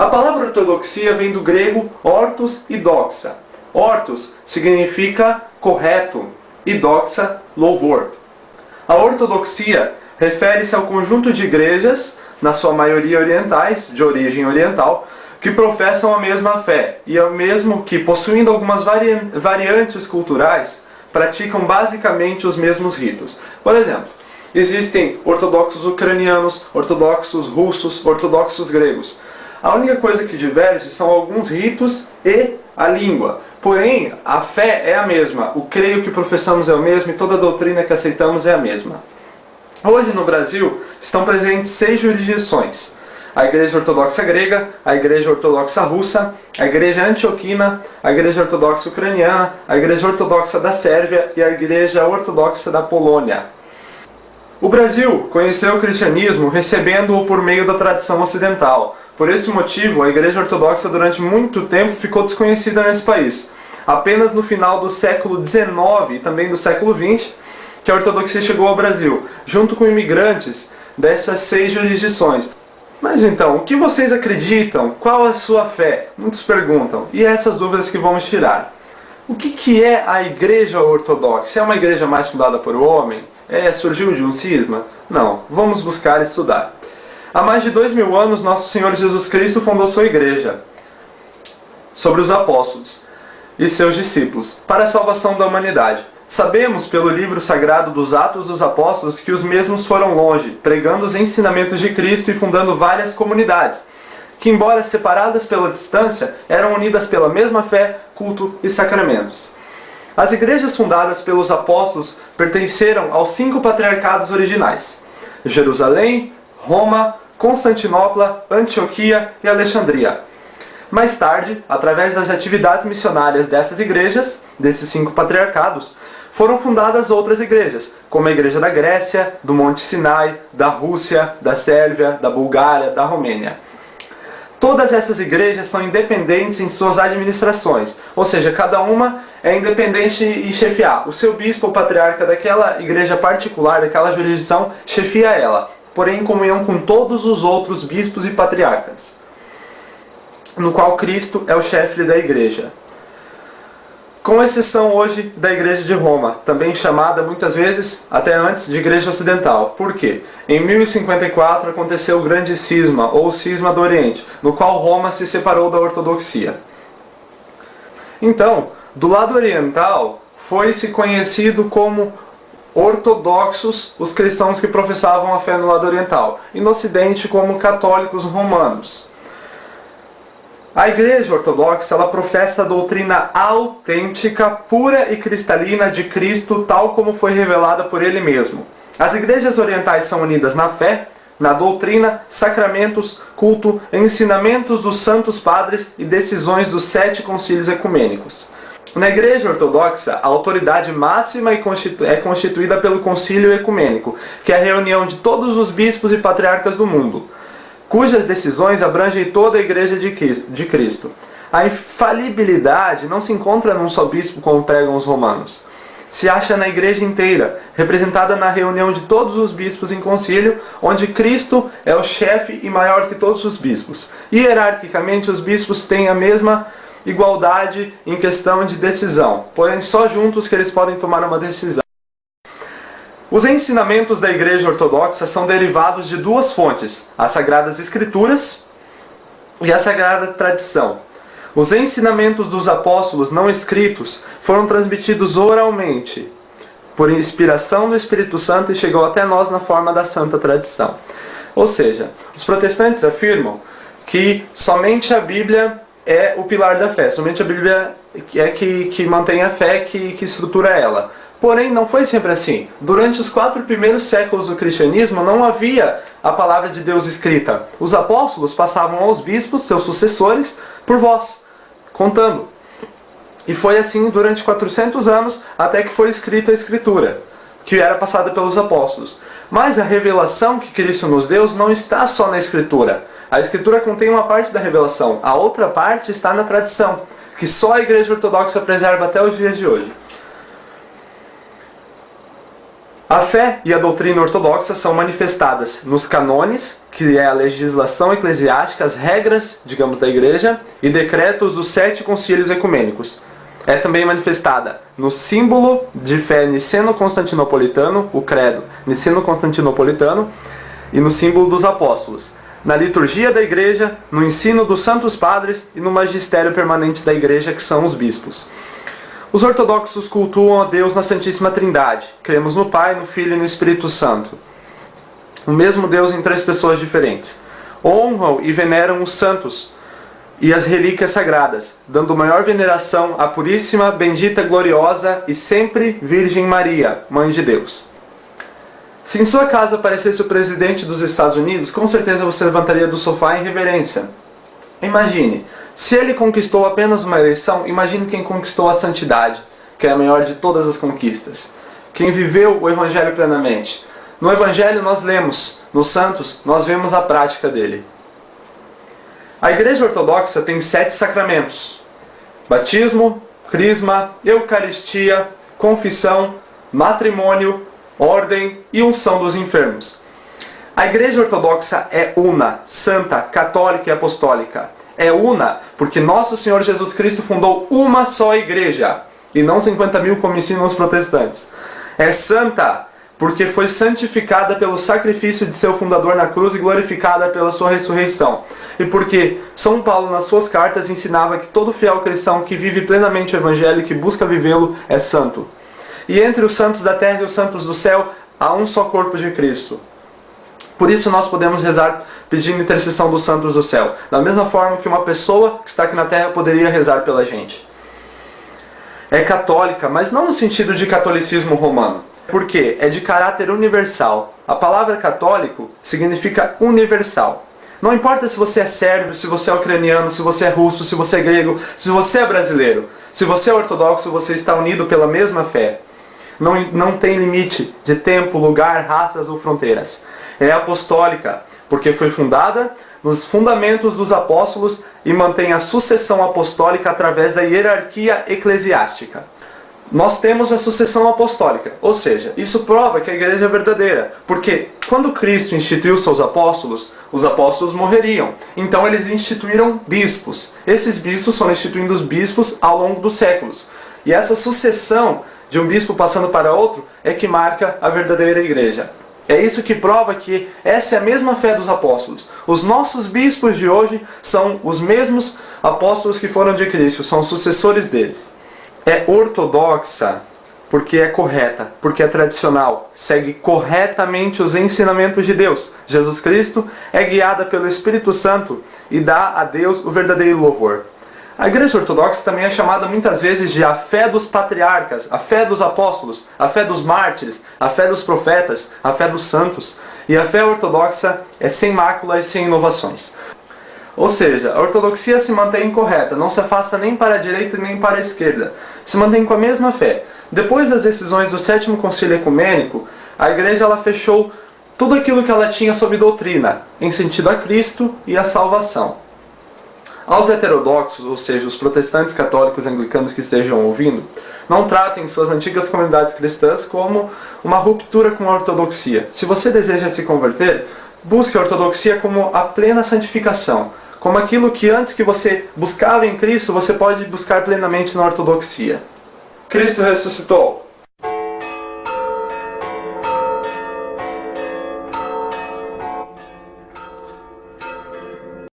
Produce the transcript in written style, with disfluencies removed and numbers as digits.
A palavra ortodoxia vem do grego ortos e doxa. Ortos significa correto e doxa, louvor. A ortodoxia refere-se ao conjunto de igrejas, na sua maioria orientais, de origem oriental, que professam a mesma fé e ao mesmo que, possuindo algumas variantes culturais, praticam basicamente os mesmos ritos. Por exemplo, existem ortodoxos ucranianos, ortodoxos russos, ortodoxos gregos. A única coisa que diverge são alguns ritos e a língua. Porém, a fé é a mesma, o creio que professamos é o mesmo e toda a doutrina que aceitamos é a mesma. Hoje no Brasil estão presentes 6 jurisdições: a Igreja Ortodoxa Grega, a Igreja Ortodoxa Russa, a Igreja Antioquina, a Igreja Ortodoxa Ucraniana, a Igreja Ortodoxa da Sérvia e a Igreja Ortodoxa da Polônia. O Brasil conheceu o cristianismo recebendo-o por meio da tradição ocidental. Por esse motivo, a Igreja Ortodoxa durante muito tempo ficou desconhecida nesse país. Apenas no final do século XIX e também do século XX, que a ortodoxia chegou ao Brasil, junto com imigrantes dessas 6 jurisdições. Mas então, o que vocês acreditam? Qual a sua fé? Muitos perguntam. E essas dúvidas que vamos tirar. O que é a Igreja Ortodoxa? É uma igreja mais fundada por homem? Surgiu de um cisma? Não. Vamos buscar estudar. Há mais de 2000 anos, nosso Senhor Jesus Cristo fundou sua igreja sobre os apóstolos e seus discípulos, para a salvação da humanidade. Sabemos pelo livro sagrado dos Atos dos Apóstolos que os mesmos foram longe, pregando os ensinamentos de Cristo e fundando várias comunidades, que embora separadas pela distância, eram unidas pela mesma fé, culto e sacramentos. As igrejas fundadas pelos apóstolos pertenceram aos 5 patriarcados originais: Jerusalém, Roma, Constantinopla, Antioquia e Alexandria. Mais tarde, através das atividades missionárias dessas igrejas, desses 5 patriarcados, foram fundadas outras igrejas, como a Igreja da Grécia, do Monte Sinai, da Rússia, da Sérvia, da Bulgária, da Romênia. Todas essas igrejas são independentes em suas administrações, ou seja, cada uma é independente em chefiar. O seu bispo ou patriarca daquela igreja particular, daquela jurisdição, chefia ela, porém em comunhão com todos os outros bispos e patriarcas, no qual Cristo é o chefe da igreja. Com exceção hoje da Igreja de Roma, também chamada muitas vezes, até antes, de Igreja Ocidental. Por quê? Em 1054 aconteceu o Grande Cisma, ou Cisma do Oriente, no qual Roma se separou da ortodoxia. Então, do lado oriental, foi-se conhecido como ortodoxos os cristãos que professavam a fé no lado oriental, e no ocidente como católicos romanos. A Igreja Ortodoxa, ela professa a doutrina autêntica, pura e cristalina de Cristo, tal como foi revelada por Ele mesmo. As igrejas orientais são unidas na fé, na doutrina, sacramentos, culto, ensinamentos dos santos padres e decisões dos 7 concílios ecumênicos. Na Igreja Ortodoxa, a autoridade máxima é constituída pelo Concílio Ecumênico, que é a reunião de todos os bispos e patriarcas do mundo, cujas decisões abrangem toda a Igreja de Cristo. A infalibilidade não se encontra num só bispo como pregam os romanos. Se acha na Igreja inteira, representada na reunião de todos os bispos em concílio, onde Cristo é o chefe e maior que todos os bispos. Hierarquicamente, os bispos têm a mesma igualdade em questão de decisão, porém só juntos que eles podem tomar uma decisão. Os ensinamentos da Igreja Ortodoxa são derivados de 2 fontes, as Sagradas Escrituras e a Sagrada Tradição. Os ensinamentos dos apóstolos não escritos foram transmitidos oralmente, por inspiração do Espírito Santo, e chegou até nós na forma da Santa Tradição. Ou seja, os protestantes afirmam que somente a Bíblia é o pilar da fé, somente a Bíblia é que mantém a fé, que estrutura ela. Porém, não foi sempre assim. Durante os 4 primeiros séculos do cristianismo, não havia a palavra de Deus escrita. Os apóstolos passavam aos bispos, seus sucessores, por voz, contando. E foi assim durante 400 anos, até que foi escrita a Escritura, que era passada pelos apóstolos. Mas a revelação que Cristo nos deu não está só na Escritura. A Escritura contém uma parte da revelação, a outra parte está na tradição, que só a Igreja Ortodoxa preserva até os dias de hoje. A fé e a doutrina ortodoxa são manifestadas nos canones, que é a legislação eclesiástica, as regras, digamos, da igreja, e decretos dos 7 concílios ecumênicos. É também manifestada no símbolo de fé niceno-constantinopolitano, o credo niceno-constantinopolitano, e no símbolo dos apóstolos, na liturgia da igreja, no ensino dos santos padres e no magistério permanente da igreja, que são os bispos. Os ortodoxos cultuam a Deus na Santíssima Trindade. Cremos no Pai, no Filho e no Espírito Santo. O mesmo Deus em 3 pessoas diferentes. Honram e veneram os santos e as relíquias sagradas, dando maior veneração à puríssima, bendita, gloriosa e sempre Virgem Maria, Mãe de Deus. Se em sua casa aparecesse o presidente dos Estados Unidos, com certeza você levantaria do sofá em reverência. Imagine, se ele conquistou apenas uma eleição, imagine quem conquistou a santidade, que é a maior de todas as conquistas. Quem viveu o Evangelho plenamente. No Evangelho nós lemos, nos santos nós vemos a prática dele. A Igreja Ortodoxa tem 7 sacramentos: batismo, crisma, eucaristia, confissão, matrimônio, ordem e unção dos enfermos. A Igreja Ortodoxa é una, santa, católica e apostólica. É una porque Nosso Senhor Jesus Cristo fundou uma só igreja, e não 50 mil como ensinam os protestantes. É santa porque foi santificada pelo sacrifício de seu fundador na cruz e glorificada pela sua ressurreição. E porque São Paulo, nas suas cartas, ensinava que todo fiel cristão que vive plenamente o Evangelho e que busca vivê-lo é santo. E entre os santos da terra e os santos do céu, há um só corpo de Cristo. Por isso nós podemos rezar pedindo intercessão dos santos do céu, da mesma forma que uma pessoa que está aqui na terra poderia rezar pela gente. É católica, mas não no sentido de catolicismo romano. Por quê? É de caráter universal. A palavra católico significa universal. Não importa se você é sérvio, se você é ucraniano, se você é russo, se você é grego, se você é brasileiro. Se você é ortodoxo, você está unido pela mesma fé. Não tem limite de tempo, lugar, raças ou fronteiras. É apostólica, porque foi fundada nos fundamentos dos apóstolos e mantém a sucessão apostólica através da hierarquia eclesiástica. Nós temos a sucessão apostólica, ou seja, isso prova que a igreja é verdadeira, porque quando Cristo instituiu seus apóstolos, os apóstolos morreriam, então eles instituíram bispos. Esses bispos foram instituindo os bispos ao longo dos séculos, e essa sucessão de um bispo passando para outro é que marca a verdadeira igreja. É isso que prova que essa é a mesma fé dos apóstolos. Os nossos bispos de hoje são os mesmos apóstolos que foram de Cristo, são sucessores deles. É ortodoxa porque é correta, porque é tradicional, segue corretamente os ensinamentos de Deus. Jesus Cristo é guiada pelo Espírito Santo e dá a Deus o verdadeiro louvor. A Igreja Ortodoxa também é chamada muitas vezes de a fé dos patriarcas, a fé dos apóstolos, a fé dos mártires, a fé dos profetas, a fé dos santos. E a fé ortodoxa é sem mácula e sem inovações. Ou seja, a ortodoxia se mantém correta, não se afasta nem para a direita nem para a esquerda. Se mantém com a mesma fé. Depois das decisões do 7º Concílio Ecumênico, a Igreja ela fechou tudo aquilo que ela tinha sob doutrina, em sentido a Cristo e a salvação. Aos heterodoxos, ou seja, os protestantes católicos anglicanos que estejam ouvindo, não tratem suas antigas comunidades cristãs como uma ruptura com a ortodoxia. Se você deseja se converter, busque a ortodoxia como a plena santificação, como aquilo que antes que você buscava em Cristo, você pode buscar plenamente na ortodoxia. Cristo ressuscitou.